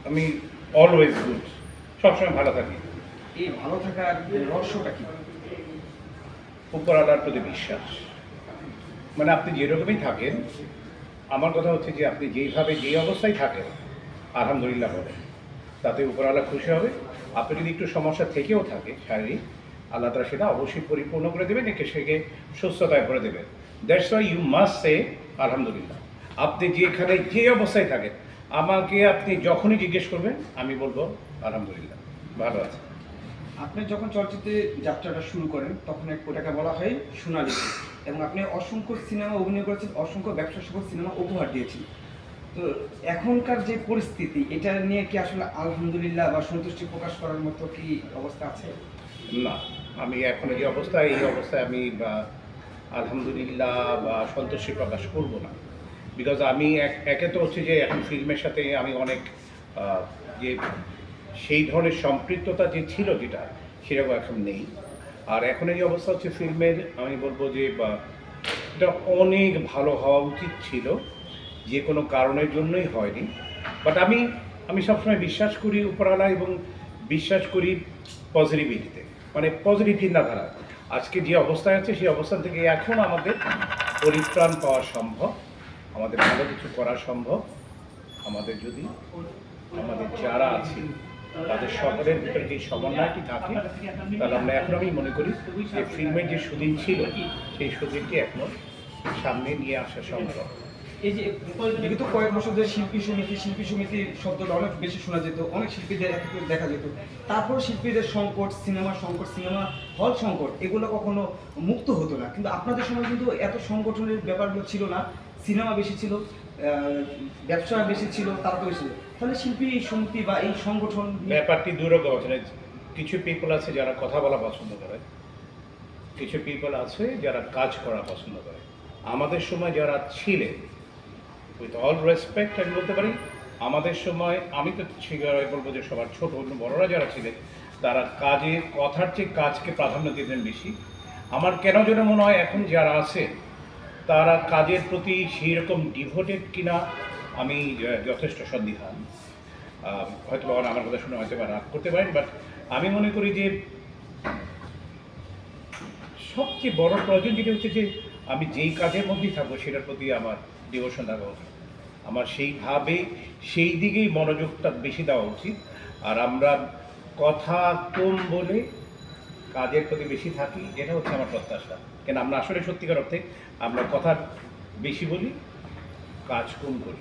আমি always good, সবসময় ভালো থাকি। এই ভালো থাকার রহস্যটা কি? উপরওয়ালার প্রতি বিশ্বাস। মানে আপনি যেরকমই থাকেন, আমার কথা হচ্ছে যে আপনি যেইভাবে যেই অবস্থায় থাকেন আলহামদুলিল্লাহ বলেন, তাতে উপরওয়ালা খুশি হবে। আপনি যদি একটু সমস্যা থেকেও থাকে শারীরিক, আল্লাহ তাআলা সেটা অবশ্যই পরিপূর্ণ করে দেবেন, একে সেকে সুস্থতায় ভরে দেবেন। That's why you must say আলহামদুলিল্লাহ। আপনি যেখানে যে অবস্থায় থাকেন, আমাকে আপনি যখনই জিজ্ঞেস করবেন আমি বলবো আলহামদুলিল্লাহ ভালো আছে। আপনি যখন চলচ্চিত্রে যাত্রাটা শুরু করেন তখন ওটাকে বলা হয় সোনালী যুগ। এবং আপনি অসংখ্য সিনেমা অভিনয় করেছেন, অসংখ্য ব্যবসা সফল সিনেমা উপহার দিয়েছেন। তো এখনকার যে পরিস্থিতি, এটা নিয়ে কি আসলে আলহামদুলিল্লাহ বা সন্তুষ্টি প্রকাশ করার মতো কি অবস্থা আছে? না, আমি এখন যে অবস্থায়, এই অবস্থায় আমি আলহামদুলিল্লাহ বা সন্তোষী প্রকাশ করব না। বিকজ আমি একে তো হচ্ছে যে এখন ফিল্মের সাথে আমি অনেক যে সেই ধরনের সম্পৃক্ততা যে ছিল যেটা, সেরকম এখন নেই। আর এখন এই অবস্থা হচ্ছে ফিল্মের, আমি বলবো যে এটা অনেক ভালো হওয়া উচিত ছিল, যে কোনো কারণের জন্যই হয়নি। বাট আমি সবসময় বিশ্বাস করি উপরওয়ালা, এবং বিশ্বাস করি পজিটিভিটিতে, মানে পজিটিভ চিন্তাধারা। আজকে যে অবস্থায় আছে সেই অবস্থান থেকে এখন আমাদের পরিত্রাণ পাওয়া সম্ভব, আমাদের ভালো কিছু করা সম্ভব, আমাদের যদি আমাদের যারা আছে তাদের সকলের ভিতরে যে সমন্বয়টি থাকে, তাহলে আমরা এখন আমি মনে করি যে ফিল্মের যে সুদিন ছিল সেই সুদিনটি এখনো সামনে নিয়ে আসা সম্ভব। এই যে বিগত কয়েক বছর ধরে শিল্পী সমিতির শব্দটা অনেক বেশি শোনা যেত, অনেক শিল্পীদের একত্রে দেখা যেত। তারপর শিল্পীদের সংকট, সিনেমা হল সংকট, এগুলো কখনো মুক্ত হতো না। কিন্তু আপনাদের সময় কিন্তু এত সংগঠনের ব্যাপারগুলো ছিল না। সিনেমা বেশি ছিল, ব্যবসা বেশি ছিল, তারা তো বেশি ছিল। তাহলে শিল্পী সমিতি বা এই সংগঠন ব্যাপারটি দুরকম আছে। কিছু পিপল আছে যারা কথা বলা পছন্দ করে, কিছু পিপল আছে যারা কাজ করা পছন্দ করে। আমাদের সময় যারা ছিলেন, উইথ অল রেসপেক্ট আমি বলতে পারি, আমাদের সময় আমি তো বলবো যে সবার ছোট বড়রা যারা ছিলেন, তারা কথার চেয়ে কাজকে প্রাধান্য দিতেন বেশি। আমার কেন যেন মনে হয় এখন যারা আছে তারা কাজের প্রতি সেই রকম ডিভোটেড কিনা আমি যথেষ্ট সন্দিহান। হয়তো আমার কথা শুনে হয়তো বা রাগ করতে পারেন, বাট আমি মনে করি যে সবচেয়ে বড় প্রয়োজন যেটা হচ্ছে যে আমি যেই কাজের মধ্যেই থাকবো সেটার প্রতি আমার ডিভোশন থাকা উচিত, আমার সেইভাবে সেই দিকেই মনোযোগটা বেশি দেওয়া উচিত। আর আমরা কথা কম বলে কাজের প্রতি বেশি থাকি, এটা হচ্ছে আমার প্রত্যাশা। কেন আমরা আসলে সত্যিকার অর্থে আমরা কথা বেশি বলি, কাজ কম করি।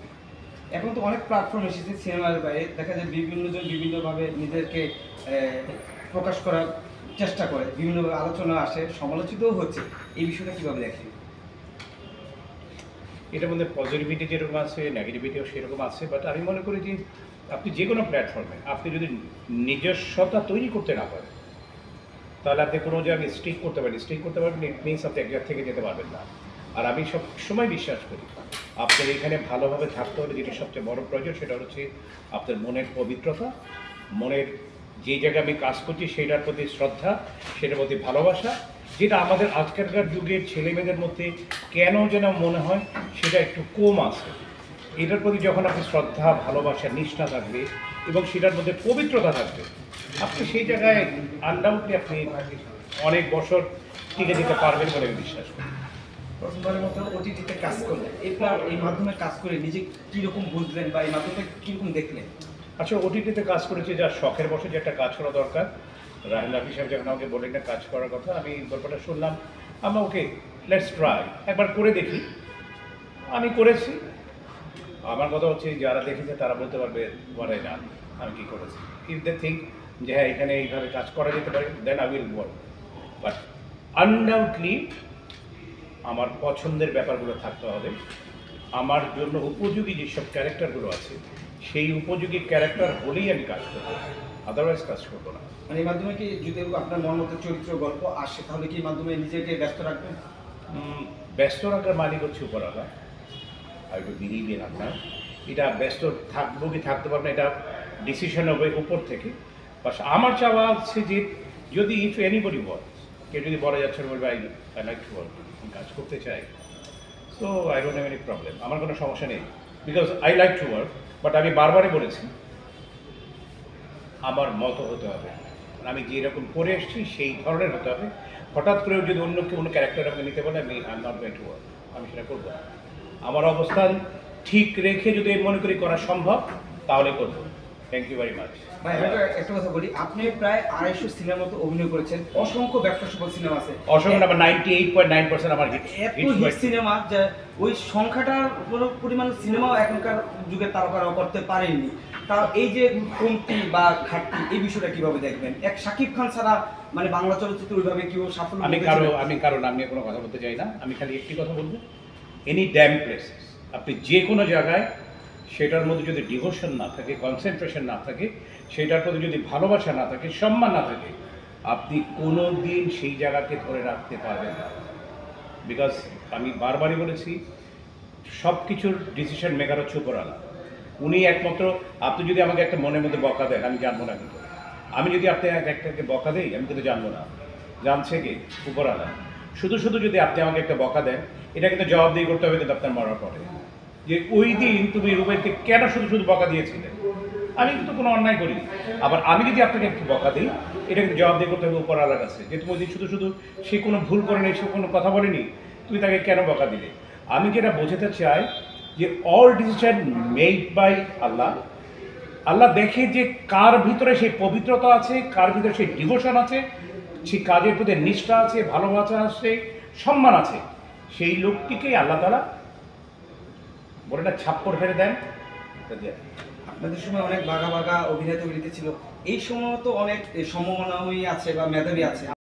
এখন তো অনেক প্ল্যাটফর্ম এসেছে সিনেমার বাইরে, দেখা যায় বিভিন্নজন বিভিন্নভাবে নিজেদেরকে প্রকাশ করার চেষ্টা করে, বিভিন্নভাবে আলোচনা আসে, সমালোচিতও হচ্ছে। এই বিষয়টা কীভাবে দেখেন? এটার মধ্যে পজিটিভিটি যেরকম আছে, নেগেটিভিটিও সেরকম আছে। বাট আমি মনে করি যে আপনি যে কোনো প্ল্যাটফর্মে আপনি যদি নিজস্বতা তৈরি করতে না পারেন, তাহলে আপনি কোনো জায়গায় স্টিক করতে পারবেন, ইট মিনস আপনি এক জায়গা থেকে যেতে পারবেন না। আর আমি সব সময় বিশ্বাস করি আপনার এখানে ভালোভাবে থাকতে হলে যেটি সবচেয়ে বড় প্রয়োজন সেটা হচ্ছে আপনার মনের পবিত্রতা, মনের যে জায়গায় আমি কাজ করছি সেটার প্রতি শ্রদ্ধা, সেটার প্রতি ভালোবাসা, যেটা আমাদের আজকালকার যুগের ছেলেমেয়েদের মধ্যে কেন যেন মনে হয় সেটা একটু কম আছে। এটার প্রতি যখন আপনি শ্রদ্ধা, ভালোবাসা, নিষ্ঠা থাকবে এবং সেটার মধ্যে পবিত্রতা থাকবে, আপনি সেই জায়গায় আনডাউটলি আপনি অনেক বছর টিকে যেতে পারবেন বলে আমি বিশ্বাস করি। প্রথমবারের মতো ওটিটিতে কাজ করলেন, এই মাধ্যমে কাজ করে নিজে কীরকম বুঝলেন বা এই মাধ্যমে কীরকম দেখলেন? আচ্ছা, ওটিটিতে কাজ করেছে যা শখের বসে যে একটা কাজ করা দরকার। রাহেল রাফি সাহেব যখন আমাকে বললেন না কাজ করার কথা, আমি গল্পটা শুনলাম, আমরা ওকে লেটস ট্রাই, একবার করে দেখি। আমি করেছি। আমার কথা হচ্ছে যারা দেখেছে তারা বলতে পারবে ওয়ারাই না আমি কী করেছি। ইফ দে থিঙ্ক যে হ্যাঁ এখানে এইভাবে কাজ করা যেতে পারে, then I will work. But undoubtedly আমার পছন্দের ব্যাপারগুলো থাকতে হবে, আমার জন্য উপযোগী যেসব ক্যারেক্টারগুলো আছে সেই উপযোগী ক্যারেক্টার হলেই আমি কাজ করবো, আদারওয়াইজ কাজ করবো না। মানে এই মাধ্যমে কি যদি আপনার মন মতো চরিত্র গল্প আসে তাহলে কি এই মাধ্যমে নিজেকে ব্যস্ত রাখবেন? ব্যস্ত রাখার মালিক হচ্ছে উপরওয়ালা। আই ডু বিলিভ ইন আপনার এটা ব্যস্ত থাকবো কি থাকতে পারবো না, এটা ডিসিশন হবে উপর থেকে। বাস আমার চাওয়া আছে যে যদি ইফ এনিবডি ওয়ার্ক, কেউ যদি বলা যাচ্ছে বলবে আই লাইক টু ওয়ার্ক, আমি কাজ করতে চাই, so I don't have any problem, আমার কোনো সমস্যা নেই, because I like to work. But আমি বারবারই বলেছি আমার মতো হতে হবে, আমি যেরকম করে এসেছি সেই ধরনের হতে হবে। হঠাৎ করে যদি অন্য কেউ অন্য ক্যারেক্টার আমাকে নিতে বলে আমি I am not going to work, আমি সেটা করবো না। আমার অবস্থান ঠিক রেখে যদি মনে করি করা সম্ভব তাহলে করবো। Thank you very much. ভাই একটা কথা বলি, আপনি প্রায় 250 সিনেমাতে অভিনয় করেছেন, অসংখ্য ব্যবসা সফল সিনেমা আছে, অসংখ্য আমার 98.9% আমার এত হিট সিনেমা যে ওই সংখ্যাটার কোনো পরিমাণ সিনেমাও এখনকার যুগে তারকারা করতে পারেনি। তা এই যে কমতি বা ঘাটতি, এই বিষয়টা কিভাবে দেখবেন? এক শাকিব খান ছাড়া মানে বাংলা চলচ্চিত্র ওইভাবে কেউ সাফল্য আমি কারো নাম নিয়ে কোনো কথা বলতে চাই না, আমি খালি একটি কথা বলবো, এনি ড্যাম প্লেসেস, আপনি যে কোনো জায়গায় সেটার মধ্যে যদি ডিভোশন না থাকে, কনসেন্ট্রেশন না থাকে, সেটার প্রতি যদি ভালোবাসা না থাকে, সম্মান না থাকে, আপনি কোনো দিন সেই জায়গাকে ধরে রাখতে পারবেন না। বিকজ আমি বারবারই বলেছি সব কিছুর ডিসিশন মেকার হচ্ছে উপরওয়ালা, উনি একমাত্র। আপনি যদি আমাকে একটা মনের মধ্যে বকা দেন আমি জানবো না, কিন্তু আমি যদি আপনি একটাকে বকা দেই আমি কিন্তু জানবো না, জানছে কি উপরওয়ালা। শুধু শুধু যদি আপনি আমাকে একটা বকা দেন, এটা কিন্তু জবাবদিহি করতে হবে কিন্তু আপনার মরার পরে, যে ওই দিন তুমি রুবেলকে কেন শুধু শুধু বকা দিয়েছিলে। আমি কিন্তু কোনো অন্যায় করিনি। আবার আমি যদি আপনাকে একটু বকা দিই, এটা কিন্তু জবাবদিহি করতে হবে উপরওয়ালার কাছে, যে তুমি ওই দিন শুধু শুধু সে কোনো ভুল করেনি, সে কোনো কথা বলেনি, তুমি তাকে কেন বকা দিলে। আমি যেটা বোঝাতে চাই যে অল ডিসিশন মেড বাই আল্লাহ। আল্লাহ দেখে যে কার ভিতরে সেই পবিত্রতা আছে, কার ভিতরে সেই ডিভোশন আছে, সেই কাজের প্রতি নিষ্ঠা আছে, ভালোবাসা আছে, সম্মান আছে, সেই লোকটিকেই আল্লাহ তাআলা বলে না ছাপ্পড় ফেলে দেন। আপনাদের সময় অনেক বাঘা বাঘা অভিনেতা ছিল, এই সময় তো অনেক সম্ভাবনাই আছে বা মেধাবী আছে।